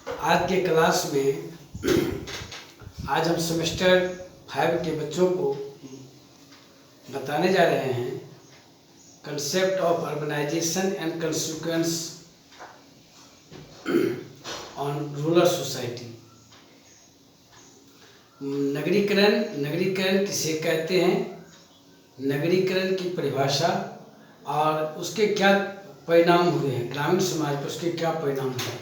आज के क्लास में आज हम सेमेस्टर 5 के बच्चों को बताने जा रहे हैं concept of urbanization and consequence on rural society. नगरीकरण किसे कहते हैं, नगरीकरण की परिभाषा और उसके क्या परिणाम हुए हैं, ग्रामीण समाज पर उसके क्या परिणाम हुए हैं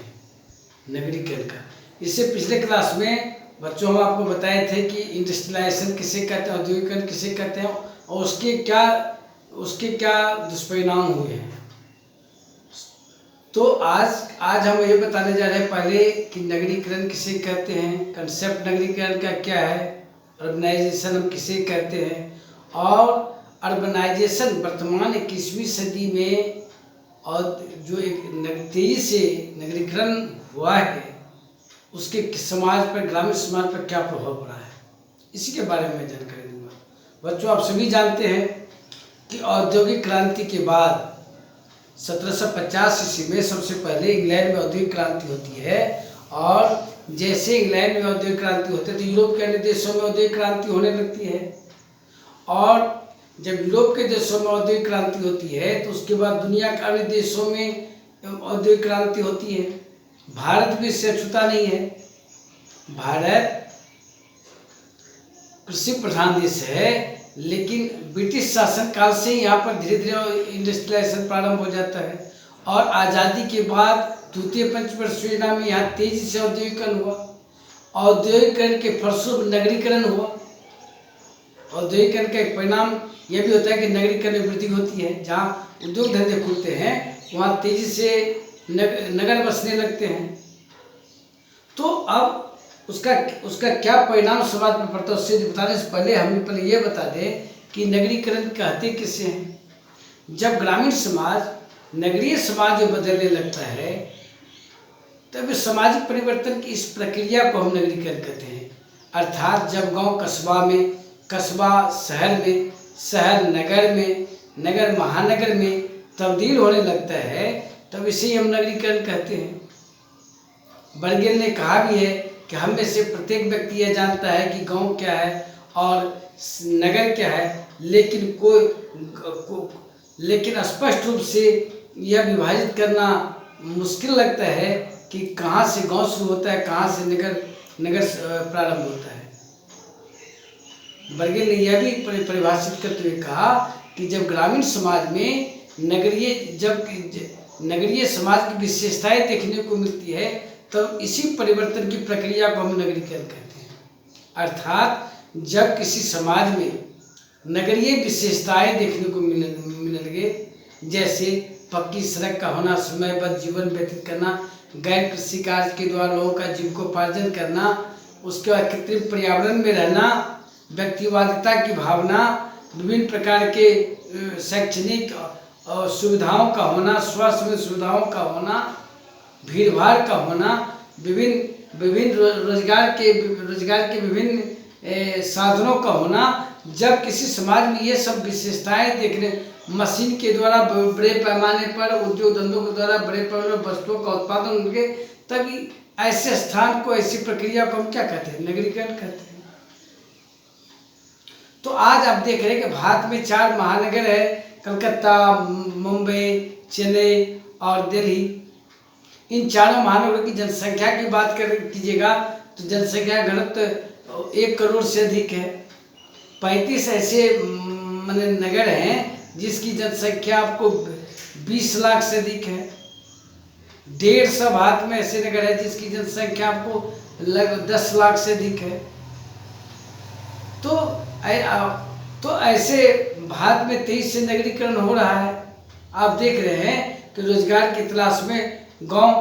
नगरीकरण का। इससे पिछले क्लास में बच्चों हम आपको बताए थे कि इंडस्ट्रियलाइजेशन किसे कहते हैं, औद्योगिकरण किसे कहते हैं और उसके क्या दुष्परिणाम हुए हैं। तो आज हम ये बताने जा रहे हैं पहले कि नगरीकरण किसे कहते हैं, कंसेप्ट नगरीकरण का क्या है, अर्बनाइजेशन हम किसे कहते हैं और अर्बनाइजेशन वर्तमान 21वीं सदी में और जो एक तेजी से नगरीकरण हुआ है उसके समाज पर, ग्रामीण समाज पर क्या प्रभाव पड़ा है, इसी के बारे में जानकारी दूंगा। बच्चों, आप सभी जानते हैं कि औद्योगिक क्रांति के बाद 1750 ईस्वी में सबसे पहले इंग्लैंड में औद्योगिक क्रांति होती है और जैसे इंग्लैंड में औद्योगिक क्रांति होती है तो यूरोप के अन्य देशों में औद्योगिक क्रांति होने लगती है और जब यूरोप के देशों में औद्योगिक क्रांति होती है तो उसके बाद दुनिया के अन्य देशों में औद्योगिक क्रांति होती है। भारत भी इससे अछूता नहीं है। भारत कृषि प्रधान देश है, लेकिन ब्रिटिश शासन काल से यहाँ पर धीरे धीरे इंडस्ट्रियलाइजेशन प्रारंभ हो जाता है और आज़ादी के बाद द्वितीय पंचवर्ष योजना में यहाँ तेजी से औद्योगिकरण हुआ। औद्योगिकरण के फलस्वरूप नगरीकरण हुआ। औद्योगिकरण का एक परिणाम यह भी होता है कि नगरीकरण में वृद्धि होती है। जहाँ उद्योग धंधे खुलते हैं वहाँ तेजी से नगर बसने लगते हैं। तो अब उसका क्या परिणाम समाज में पड़ता है उससे बताने से पहले हम पहले ये बता दें कि नगरीकरण कहते किसे हैं। जब ग्रामीण समाज नगरीय समाज में बदलने लगता है तब सामाजिक परिवर्तन की इस प्रक्रिया को हम नगरीकरण कहते हैं। अर्थात जब गांव कस्बा में, कस्बा शहर में, शहर नगर में, नगर महानगर में तब्दील होने लगता है तब इसे हम नगरीकरण कहते हैं। बर्गेल ने कहा भी है कि हम में से प्रत्येक व्यक्ति यह जानता है कि गांव क्या है और नगर क्या है, लेकिन स्पष्ट रूप से यह विभाजित करना मुश्किल लगता है कि कहाँ से गांव शुरू होता है, कहाँ से नगर प्रारंभ होता है। बर्गेल ने यह भी परिभाषित करते हुए कहा कि जब ग्रामीण समाज में नगरीय समाज की विशेषताएं देखने को मिलती है तब इसी परिवर्तन की प्रक्रिया को हम नगरीकरण कहते हैं। अर्थात जब किसी समाज में नगरीय विशेषताएं देखने को मिलने लगे, जैसे पक्की सड़क का होना, समयबद्ध जीवन व्यतीत करना, गैर कृषि कार्य के द्वारा लोगों का जीविकोपार्जन करना, उसके बाद कृत्रिम पर्यावरण में रहना, व्यक्तिवादिता की भावना, विभिन्न प्रकार के शैक्षणिक सुविधाओं का होना, स्वास्थ्य में सुविधाओं का होना, भीड़ भाड़ का होना, विभिन्न रोजगार के विभिन्न साधनों का होना। जब किसी समाज में ये सब विशेषताएं देखने, मशीन के द्वारा बड़े पैमाने पर, उद्योग धंधों के द्वारा बड़े पैमाने पर वस्तुओं का उत्पादन होंगे, तभी ऐसे स्थान को, ऐसी प्रक्रिया को हम क्या कहते हैं, नगरीकरण कहते हैं। तो आज आप देख रहे हैं कि भारत में 4 महानगर है, कलकत्ता, मुंबई, चेन्नई और दिल्ली। इन चारों महानगरों की जनसंख्या की बात कीजिएगा तो जनसंख्या घनत्व 1 करोड़ से अधिक है। 35 ऐसे नगर हैं जिसकी जनसंख्या आपको 20 लाख से अधिक है। 150 भारत में ऐसे नगर है जिसकी जनसंख्या आपको लगभग 10 लाख से अधिक है। तो ऐसे भारत में तेजी से नगरीकरण हो रहा है। आप देख रहे हैं कि रोजगार की तलाश में गांव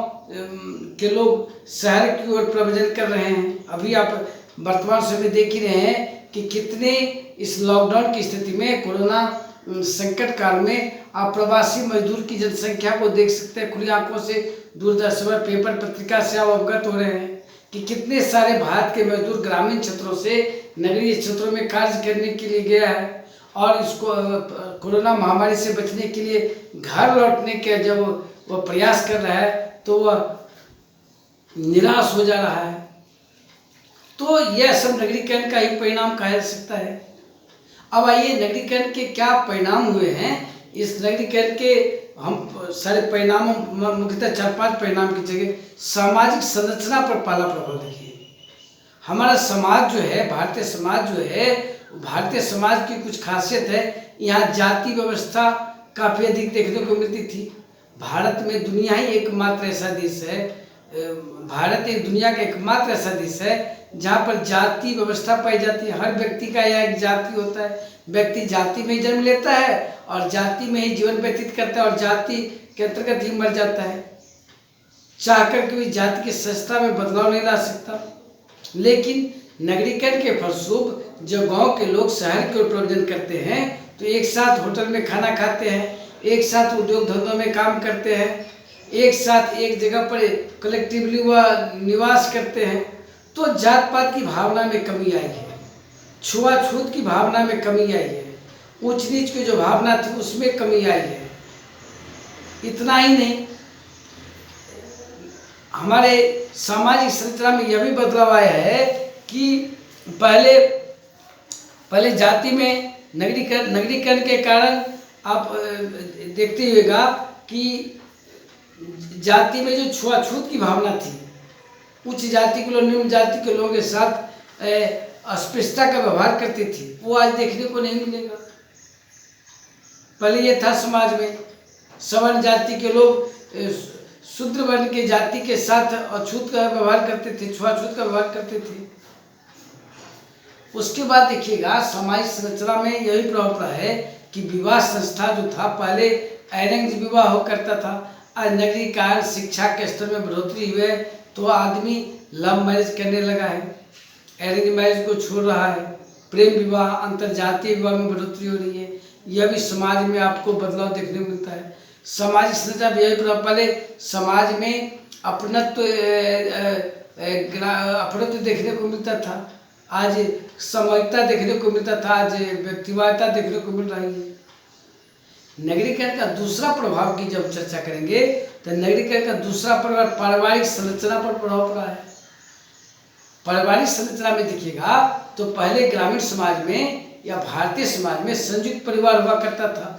के लोग शहर की ओर प्रव्रजन कर रहे हैं। अभी आप वर्तमान समय देख ही रहे हैं कि कितने इस लॉकडाउन की स्थिति में, कोरोना संकट काल में आप प्रवासी मजदूर की जनसंख्या को देख सकते हैं। खुली आंखों से दूरदर्शन, पेपर, पत्रिका से आप अवगत हो रहे हैं कि कितने सारे भारत के मजदूर ग्रामीण क्षेत्रों से नगरीय क्षेत्रों में कार्य करने के लिए गया है और इसको कोरोना महामारी से बचने के लिए घर लौटने के जब वह प्रयास कर रहा है तो वह निराश हो जा रहा है। तो यह सब नगरीकरण का ही परिणाम कहा जा सकता है। अब आइए नगरीकरण के क्या परिणाम हुए हैं। इस नगरीकरण के हम सारे परिणामों मुख्यतः 4-5 परिणाम की जगह सामाजिक संरचना पर पहला प्रभाव देखिए। हमारा समाज जो है, भारतीय समाज जो है, भारतीय समाज की कुछ खासियत है। यहाँ जाति व्यवस्था काफ़ी अधिक देखने को मिलती थी। भारत में दुनिया ही एकमात्र ऐसा देश है, भारत एक दुनिया का एकमात्र ऐसा देश है जहाँ पर जाति व्यवस्था पाई जाती है। हर व्यक्ति का यह एक जाति होता है। व्यक्ति जाति में जन्म लेता है और जाति में ही जीवन व्यतीत करता है और जाति के अंतर्गत ही मर जाता है। चाहकर के भी जाति की संस्था में बदलाव नहीं ला सकता। लेकिन नगरीकरण के फलस्वरूप जब गांव के लोग शहर की ओर प्रवर्जन करते हैं तो एक साथ होटल में खाना खाते हैं, एक साथ उद्योग धंधों में काम करते हैं, एक साथ एक जगह पर कलेक्टिवली वह निवास करते हैं। तो जात पात की भावना में कमी आई है, छुआछूत की भावना में कमी आई है, ऊंच नीच की जो भावना थी उसमें कमी आई है। इतना ही नहीं, हमारे सामाजिक संरचना में यह भी बदलाव आया है कि पहले जाति में नगरीकरण के कारण आप देखते हुएगा कि जाति में जो छुआछूत की भावना थी, उच्च जाति के लोग निम्न जाति के लोगों के साथ अस्पृश्यता का व्यवहार करती थी, वो आज देखने को नहीं मिलेगा। पहले ये था समाज में सवर्ण जाति के लोग शूद्र वर्ण के जाति के साथ अछूत का व्यवहार करते थे, छुआछूत का व्यवहार करते थे। उसके बाद देखिएगा सामाजिक संरचना में यही प्रभाव पड़ा है कि विवाह संस्था जो था, पहले अरेंज विवाह हो करता था। आज नगरीकरण शिक्षा के स्तर में बढ़ोतरी हुए तो आदमी लव मैरिज करने लगा है, अरेंज मैरिज को छोड़ रहा है। प्रेम विवाह, अंतरजातीय विवाह में बढ़ोतरी हो रही है। यह भी समाज में आपको बदलाव देखने को मिलता है। सामाजिक संरचना यही प्रभाव, पहले समाज में अपनत्व देखने को मिलता था, आज सामूहिकता देखने को मिलता था, आज व्यक्तिवादिता देखने को मिल रही है। नगरीकरण का दूसरा प्रभाव की जब चर्चा करेंगे तो नगरीकरण का दूसरा प्रभाव पारिवारिक संरचना पर प्रभाव पड़ा है। पारिवारिक संरचना में देखिएगा तो पहले ग्रामीण समाज में या भारतीय समाज में संयुक्त परिवार हुआ करता था।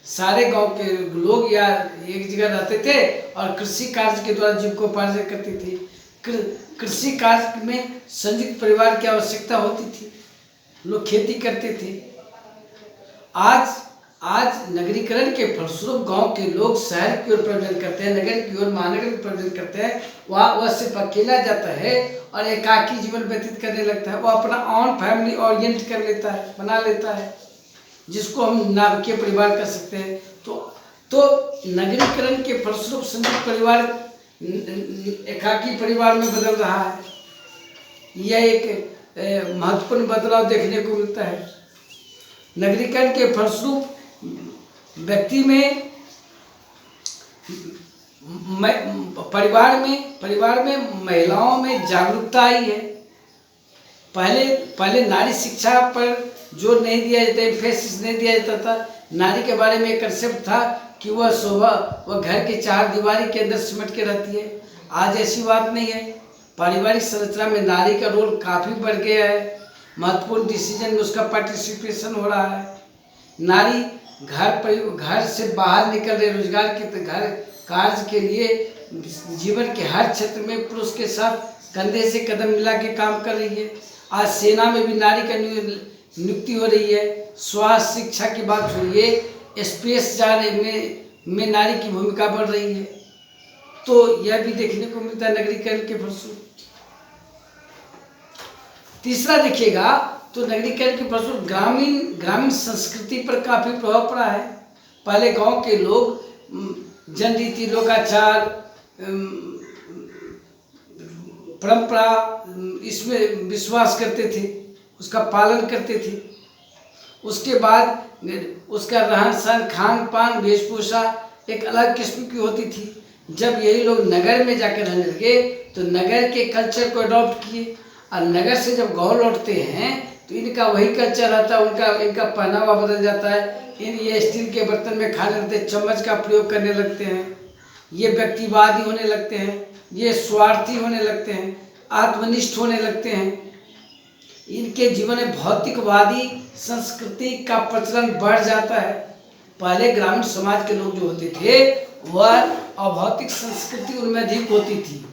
सारे गांव के लोग या एक जगह रहते थे और कृषि कार्य के द्वारा जीविकोपार्जन करते थे। कृषि कार्य में संयुक्त परिवार की आवश्यकता होती थी, लोग खेती करते थे। आज नगरीकरण के फलस्वरूप गांव के लोग शहर की ओर प्रवर्जन करते हैं, नगर की ओर, महानगर की प्रवर्जन करते हैं। वह सिर्फ अकेला जाता है और एकाकी जीवन व्यतीत करने लगता है। वो अपना ऑन फैमिली ओरिएंट कर लेता है, बना लेता है, जिसको हम नाभिकीय परिवार कर सकते हैं। तो नगरीकरण के फलस्वरूप संयुक्त परिवार एकाकी परिवार में बदल रहा है। यह एक महत्वपूर्ण बदलाव देखने को मिलता है। नगरीकरण के फलस्वरूप व्यक्ति में परिवार में महिलाओं में जागरूकता आई है। पहले नारी शिक्षा पर जोर नहीं दिया जाता, एम्फेसिस नहीं दिया जाता था। नारी के बारे में एक कंसेप्ट था कि वह घर के चार दीवारी के अंदर सिमट के रहती है। आज ऐसी बात नहीं है। पारिवारिक संरचना में नारी का रोल काफ़ी बढ़ गया है। महत्वपूर्ण डिसीजन में उसका पार्टिसिपेशन हो रहा है। नारी घर से बाहर निकल रही, रोजगार के घर कार्य के लिए जीवन के हर क्षेत्र में पुरुष के साथ कंधे से कदम मिला के काम कर रही है। आज सेना में भी नारी का नियुक्ति हो रही है। स्वास्थ्य शिक्षा की बात हो रही है, स्पेस जाने में नारी की भूमिका बढ़ रही है। तो यह भी देखने को मिलता है नगरीकरण के फलस्वरूप। तीसरा देखिएगा तो नगरीकरण के फलस्वरूप ग्रामीण संस्कृति पर काफ़ी प्रभाव पड़ा है। पहले गांव के लोग जनरीति, लोकाचार, परंपरा, इसमें विश्वास करते थे, उसका पालन करते थे। उसके बाद उसका रहन सहन, खान पान, वेशभूषा एक अलग किस्म की होती थी। जब यही लोग नगर में जाकर रहने लगे तो नगर के कल्चर को अडॉप्ट किए और नगर से जब गाँव लौटते हैं तो इनका वही कल्चर रहता है। इनका पहनावा बदल जाता है। ये स्टील के बर्तन में खाने लगते हैं, चम्मच का प्रयोग करने लगते हैं, ये व्यक्तिवादी होने लगते हैं। ये स्वार्थी होने लगते हैं, आत्मनिष्ठ होने लगते हैं। इनके जीवन में भौतिकवादी संस्कृति का प्रचलन बढ़ जाता है। पहले ग्रामीण समाज के लोग जो होते थे वह अभौतिक संस्कृति उनमें अधिक होती थी।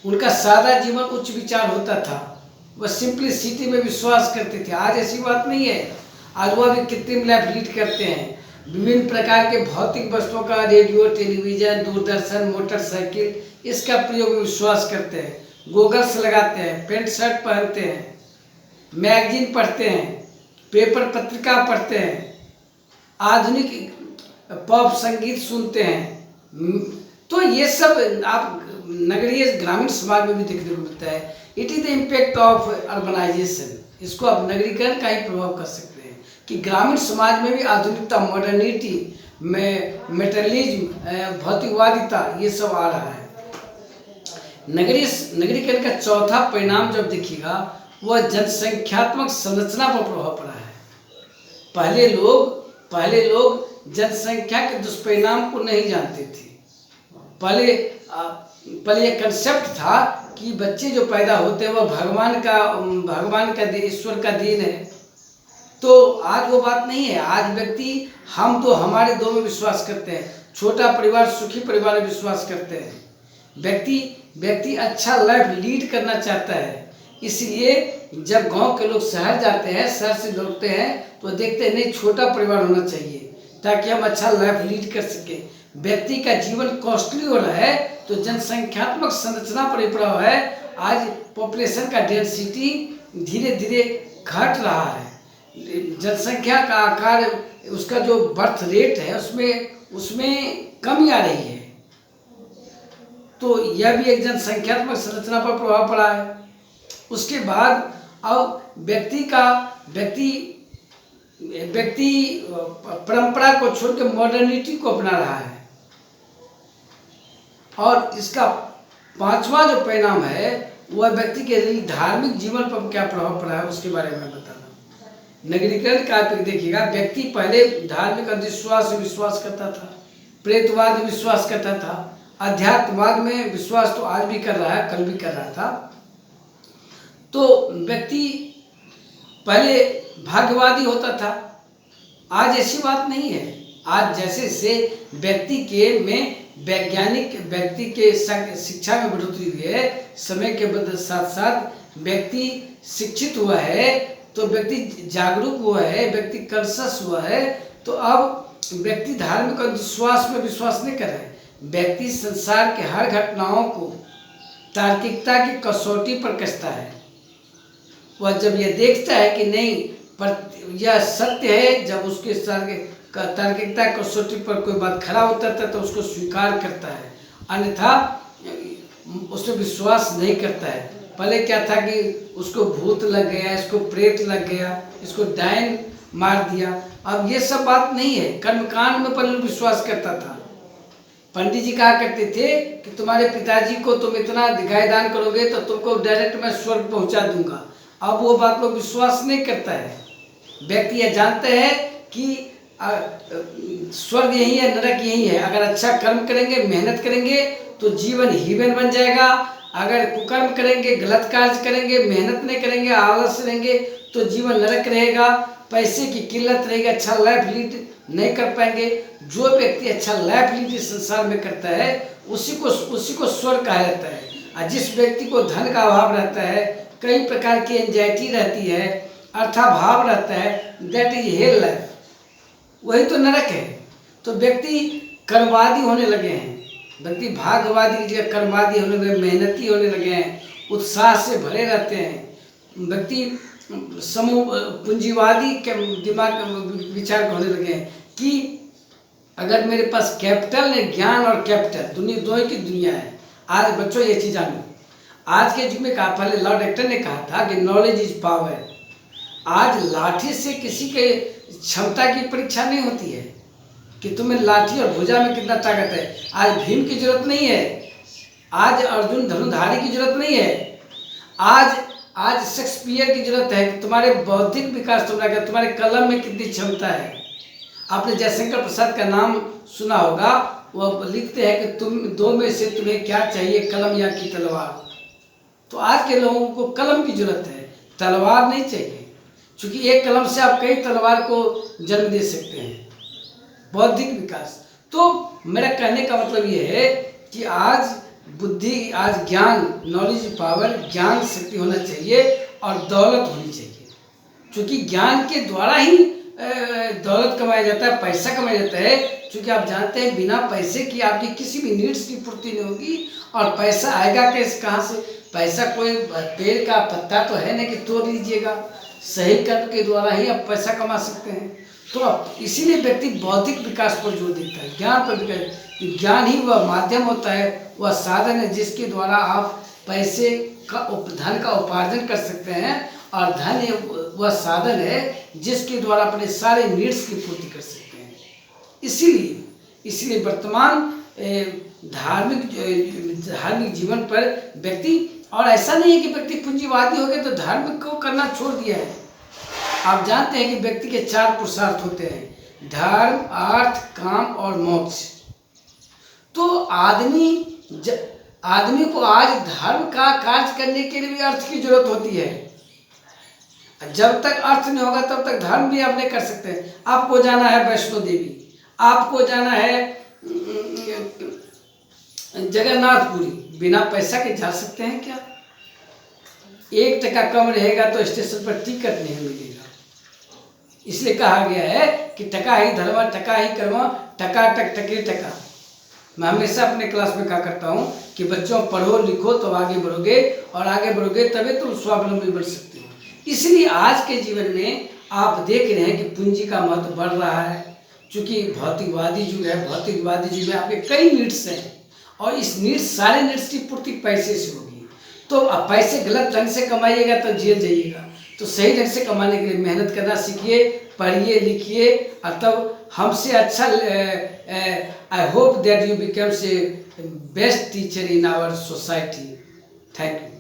उनका सादा जीवन उच्च विचार होता था, वह सिंपलिसिटी में विश्वास करते थे। आज ऐसी बात नहीं है। आज वह भी कृत्रिम लाइफ लीड करते हैं। विभिन्न प्रकार के भौतिक वस्तुओं का, रेडियो, टेलीविजन, दूरदर्शन, मोटरसाइकिल, इसका प्रयोग में विश्वास करते हैं। गोगल्स लगाते हैं, पैंट शर्ट पहनते हैं, मैगजीन पढ़ते हैं, पेपर पत्रिका पढ़ते हैं, आधुनिक पॉप संगीत सुनते हैं। तो ये सब आप नगरीय ग्रामीण समाज में भी देखने को मिलता है। It is the impact of urbanisation. इसको आप नगरीकरण का ही प्रभाव कर सकते हैं कि ग्रामीण समाज में भी आधुनिकता, मॉडर्निटी में मेटरलिज्म, भौतिकवादिता, ये सब आ रहा है। नगरीकरण का चौथा परिणाम जब देखिएगा वह जनसंख्यात्मक संरचना पर प्रभाव पड़ा है। पहले लोग जनसंख्या के दुष्परिणाम को नहीं जानते थे। पहले ये कंसेप्ट था कि बच्चे जो पैदा होते हैं वह भगवान का ईश्वर का देन है। तो आज वो बात नहीं है। आज हम तो हमारे दो में विश्वास करते हैं। छोटा परिवार, सुखी परिवार में विश्वास करते हैं। व्यक्ति अच्छा लाइफ लीड करना चाहता है। इसलिए जब गांव के लोग शहर जाते हैं, शहर से लौटते हैं तो देखते हैं नहीं, छोटा परिवार होना चाहिए ताकि हम अच्छा लाइफ लीड कर सके। व्यक्ति का जीवन कॉस्टली हो रहा है तो जनसंख्यात्मक संरचना पर प्रभाव है। आज पॉपुलेशन का डेंसिटी धीरे धीरे घट रहा है। जनसंख्या का आकार, उसका जो बर्थ रेट है उसमें कमी आ रही है। तो यह भी एक जनसंख्यात्मक संरचना पर प्रभाव पड़ा है। उसके बाद अब व्यक्ति परंपरा को छोड़कर मॉडर्निटी को अपना रहा है। और इसका पांचवा जो परिणाम है वह व्यक्ति के धार्मिक जीवन पर क्या प्रभाव पड़ा है उसके बारे में बताना। नगरीकरण का देखिएगा, व्यक्ति पहले धार्मिक अंधविश्वास में विश्वास करता था, प्रेतवाद में विश्वास करता था, अध्यात्मवाद में विश्वास तो आज भी कर रहा है, कल भी कर रहा था। तो व्यक्ति पहले भाग्यवादी होता था। आज ऐसी बात नहीं है। आज जैसे से व्यक्ति के शिक्षा में बढ़ोतरी हुई है, समय के साथ साथ व्यक्ति शिक्षित हुआ है, तो व्यक्ति जागरूक हुआ है, व्यक्ति कॉन्शियस हुआ है। तो अब व्यक्ति धार्मिक अंधविश्वास में विश्वास नहीं कर रहा है। व्यक्ति संसार के हर घटनाओं को तार्किकता की कसौटी पर कसता है। वह जब यह देखता है कि नहीं, पर यह सत्य है, जब उसके तार्किकता कसौटी पर कोई बात खरा उतरता है तो उसको स्वीकार करता है, अन्यथा उसमें विश्वास नहीं करता है। पहले क्या था कि उसको भूत लग गया, इसको प्रेत लग गया, इसको डायन मार दिया। अब ये सब बात नहीं है। कर्मकांड में पहले विश्वास करता था। पंडित जी कहा करते थे कि तुम्हारे पिताजी को तुम इतना गाय दान करोगे तो तुमको डायरेक्ट मैं स्वर्ग पहुंचा दूंगा। अब वो बात लोग विश्वास नहीं करता है। व्यक्ति यह जानते हैं कि स्वर्ग यही है, नरक यही है। अगर अच्छा कर्म करेंगे, मेहनत करेंगे तो जीवन हीवन बन जाएगा। अगर कुकर्म करेंगे, गलत कार्य करेंगे, मेहनत नहीं करेंगे, आलस रहेंगे तो जीवन नरक रहेगा, पैसे की किल्लत रहेगी, अच्छा लाइफ लीड नहीं कर पाएंगे। जो व्यक्ति अच्छा लाइफ लीड इस संसार में करता है उसी को स्वर्ग कहा जाता है। और जिस व्यक्ति को धन का अभाव रहता है, कई प्रकार की एंजाइटी रहती है, अर्थाभाव रहता है, दैट इज हेल लाइफ, वही तो नरक है। तो व्यक्ति कर्मवादी होने लगे हैं। व्यक्ति भाग्यवादी की जगह कर्मवादी होने लगे, मेहनती होने लगे हैं, उत्साह से भरे रहते हैं। व्यक्ति समूह पूंजीवादी के दिमाग विचार होने लगे हैं कि अगर मेरे पास कैपिटल है, ज्ञान और कैपिटल दो ही की दुनिया है। आज बच्चों ये चीज़ जानो, आज के युग में कहा, पहले लॉर्ड एक्टन ने कहा था कि नॉलेज इज पावर। आज लाठी से किसी के क्षमता की परीक्षा नहीं होती है कि तुम्हें लाठी और भुजा में कितना ताकत है। आज भीम की जरूरत नहीं है, आज अर्जुन धनुधारी की जरूरत नहीं है, आज शेक्सपियर की जरूरत है कि तुम्हारे बौद्धिक विकास तुम्हारे कलम में कितनी क्षमता है। आपने जयशंकर प्रसाद का नाम सुना होगा। वो लिखते हैं कि तुम दो में से तुम्हें क्या चाहिए, कलम या की तलवार। तो आज के लोगों को कलम की जरूरत है, तलवार नहीं चाहिए, क्योंकि एक कलम से आप कई तलवार को जन्म दे सकते हैं। बौद्धिक विकास, तो मेरा कहने का मतलब ये है कि आज बुद्धि, आज ज्ञान, नॉलेज पावर, ज्ञान शक्ति होना चाहिए और दौलत होनी चाहिए, क्योंकि ज्ञान के द्वारा ही दौलत कमाया जाता है, पैसा कमाया जाता है। क्योंकि आप जानते हैं बिना पैसे की आपकी किसी भी नीड्स की पूर्ति नहीं होगी, और पैसा आएगा कैसे, कहाँ से? पैसा कोई पेड़ का पत्ता तो है नहीं कि तोड़ लीजिएगा, सही कर्म के द्वारा ही आप पैसा कमा सकते हैं। तो अब इसीलिए व्यक्ति बौद्धिक विकास पर जोर देता है, ज्ञान पर विकास। ज्ञान ही वह माध्यम होता है, वह साधन है जिसके द्वारा आप पैसे का, धन का उपार्जन कर सकते हैं, और धन वह साधन है जिसके द्वारा अपने सारे नीड्स की पूर्ति कर सकते हैं। इसीलिए वर्तमान धार्मिक जीवन पर व्यक्ति, और ऐसा नहीं है कि व्यक्ति पूंजीवादी हो गया तो धर्म को करना छोड़ दिया है। आप जानते हैं कि व्यक्ति के 4 पुरुषार्थ होते हैं, धर्म, अर्थ, काम और मोक्ष। तो आदमी को आज धर्म का कार्य करने के लिए भी अर्थ की जरूरत होती है। जब तक अर्थ नहीं होगा तब तक धर्म भी आप नहीं कर सकते। आपको जाना है वैष्णो देवी, आपको जाना है जगन्नाथपुरी, बिना पैसा के जा सकते हैं क्या? 1 टका कम रहेगा तो स्टेशन पर टिकट नहीं मिलेगा। इसलिए कहा गया है कि टका ही धर्म, टका ही कर्म, टका टक टके टका। मैं हमेशा अपने क्लास में कहा करता हूँ कि बच्चों पढ़ो लिखो तो आगे बढ़ोगे, और आगे बढ़ोगे तभी तुम स्वावलंबी बन सकते हो। इसलिए आज के जीवन में आप देख रहे हैं कि पूंजी का महत्व बढ़ रहा है, क्योंकि भौतिकवादी युग है। भौतिकवादी युग में आपके कई नीड्स हैं, और इस सारे नीड्स की पूर्ति पैसे से होगी। तो अब पैसे गलत ढंग से कमाइएगा तो जेल जाइएगा। तो सही ढंग से कमाने के लिए मेहनत करना सीखिए, पढ़िए लिखिए, और तब हमसे अच्छा I hope that you becomes a best teacher in our society. Thank you.